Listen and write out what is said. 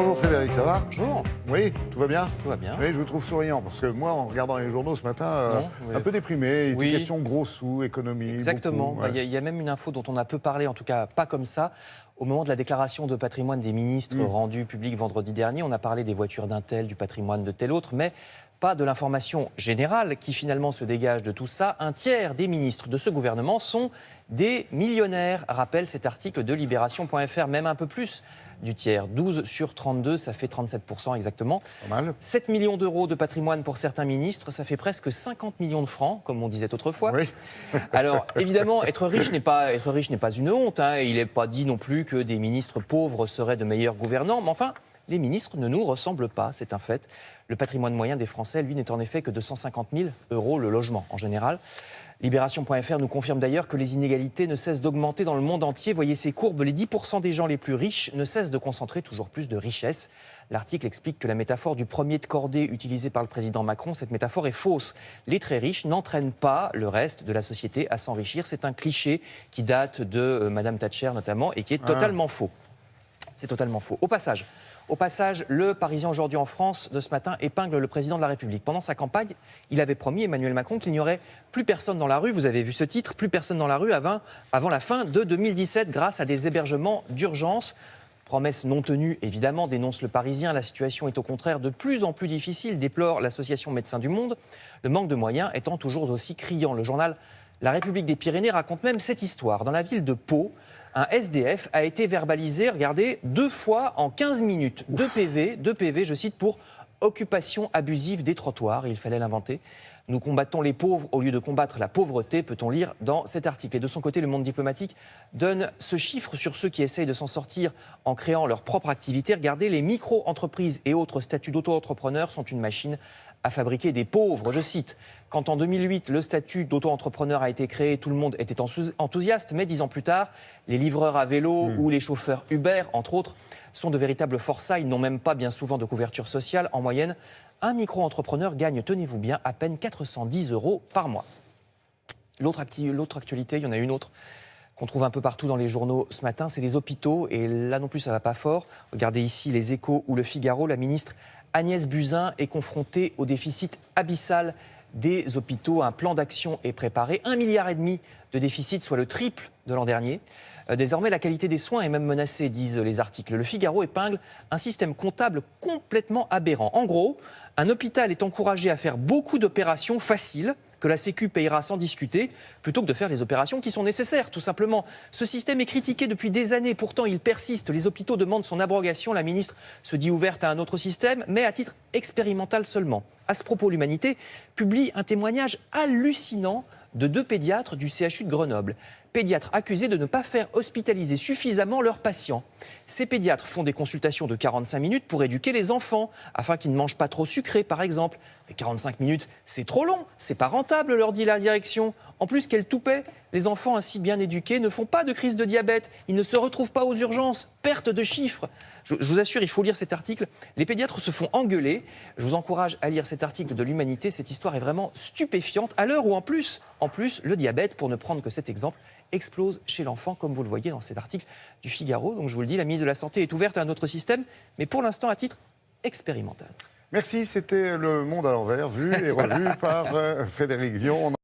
Bonjour Frédéric, ça va? Bonjour. Oui, tout va bien? Tout va bien. Oui, je vous trouve souriant, parce que moi, en regardant les journaux ce matin, Non, mais- un peu déprimé. Il était Oui. question gros sous, économie. Exactement. Beaucoup, ouais. Il y a même une info dont on a peu parlé, en tout cas pas comme ça. Au moment de la déclaration de patrimoine des ministres rendue publique vendredi dernier, on a parlé des voitures d'un tel, du patrimoine de tel autre, mais pas de l'information générale qui finalement se dégage de tout ça. Un tiers des ministres de ce gouvernement sont des millionnaires, rappelle cet article de Libération.fr, même un peu plus du tiers. 12 sur 32, ça fait 37% exactement. Pas mal. 7 millions d'euros de patrimoine pour certains ministres, ça fait presque 50 millions de francs, comme on disait autrefois. Oui. Alors, évidemment, être riche n'est pas une honte, hein, et il n'est pas dit non plus que des ministres pauvres seraient de meilleurs gouvernants, mais enfin, les ministres ne nous ressemblent pas, c'est un fait. Le patrimoine moyen des Français, lui, n'est en effet que de 150 000 euros le logement, en général. Libération.fr nous confirme d'ailleurs que les inégalités ne cessent d'augmenter dans le monde entier. Voyez ces courbes, les 10% des gens les plus riches ne cessent de concentrer toujours plus de richesses. L'article explique que la métaphore du premier de cordée utilisée par le président Macron, cette métaphore est fausse. Les très riches n'entraînent pas le reste de la société à s'enrichir. C'est un cliché qui date de Madame Thatcher notamment et qui est totalement faux. C'est totalement faux. Au passage, le Parisien aujourd'hui en France de ce matin épingle le président de la République. Pendant sa campagne, il avait promis, Emmanuel Macron, qu'il n'y aurait plus personne dans la rue. Vous avez vu ce titre, plus personne dans la rue avant la fin de 2017 grâce à des hébergements d'urgence. Promesse non tenue, évidemment, dénonce le Parisien. La situation est au contraire de plus en plus difficile, déplore l'Association Médecins du Monde. Le manque de moyens étant toujours aussi criant. Le journal La République des Pyrénées raconte même cette histoire. Dans la ville de Pau, un SDF a été verbalisé, regardez, 2 fois en 15 minutes. 2 PV, je cite, pour occupation abusive des trottoirs. Il fallait l'inventer. Nous combattons les pauvres au lieu de combattre la pauvreté, peut-on lire dans cet article. Et de son côté, le monde diplomatique donne ce chiffre sur ceux qui essayent de s'en sortir en créant leur propre activité. Regardez, les micro-entreprises et autres statuts d'auto-entrepreneurs sont une machine à fabriquer des pauvres. Je cite, quand en 2008, le statut d'auto-entrepreneur a été créé, tout le monde était enthousiaste, mais 10 ans plus tard, les livreurs à vélo ou les chauffeurs Uber, entre autres, sont de véritables forçats. Ils n'ont même pas bien souvent de couverture sociale. En moyenne, un micro-entrepreneur gagne, tenez-vous bien, à peine 410 € par mois. L'autre actualité, il y en a une autre qu'on trouve un peu partout dans les journaux ce matin, c'est les hôpitaux. Et là non plus, ça ne va pas fort. Regardez ici les Échos ou le Figaro. La ministre Agnès Buzyn est confrontée au déficit abyssal des hôpitaux. Un plan d'action est préparé. 1,5 milliard de déficit, soit le triple de l'an dernier. Désormais, la qualité des soins est même menacée, disent les articles. Le Figaro épingle un système comptable complètement aberrant. En gros, un hôpital est encouragé à faire beaucoup d'opérations faciles, que la Sécu payera sans discuter, plutôt que de faire les opérations qui sont nécessaires, tout simplement. Ce système est critiqué depuis des années, pourtant il persiste. Les hôpitaux demandent son abrogation. La ministre se dit ouverte à un autre système, mais à titre expérimental seulement. À ce propos, l'Humanité publie un témoignage hallucinant de 2 pédiatres du CHU de Grenoble. Pédiatres accusés de ne pas faire hospitaliser suffisamment leurs patients. Ces pédiatres font des consultations de 45 minutes pour éduquer les enfants, afin qu'ils ne mangent pas trop sucré, par exemple. Mais 45 minutes, c'est trop long, c'est pas rentable, leur dit la direction. En plus, quel toupet, les enfants ainsi bien éduqués ne font pas de crise de diabète, ils ne se retrouvent pas aux urgences, perte de chiffres. Je vous assure, il faut lire cet article. Les pédiatres se font engueuler. Je vous encourage à lire cet article de l'Humanité. Cette histoire est vraiment stupéfiante, à l'heure où en plus, le diabète, pour ne prendre que cet exemple, explose chez l'enfant, comme vous le voyez dans cet article du Figaro. Donc je vous le dis, la ministre de la Santé est ouverte à un autre système, mais pour l'instant à titre expérimental. Merci, c'était Le Monde à l'envers, vu et revu par Frédéric Vion.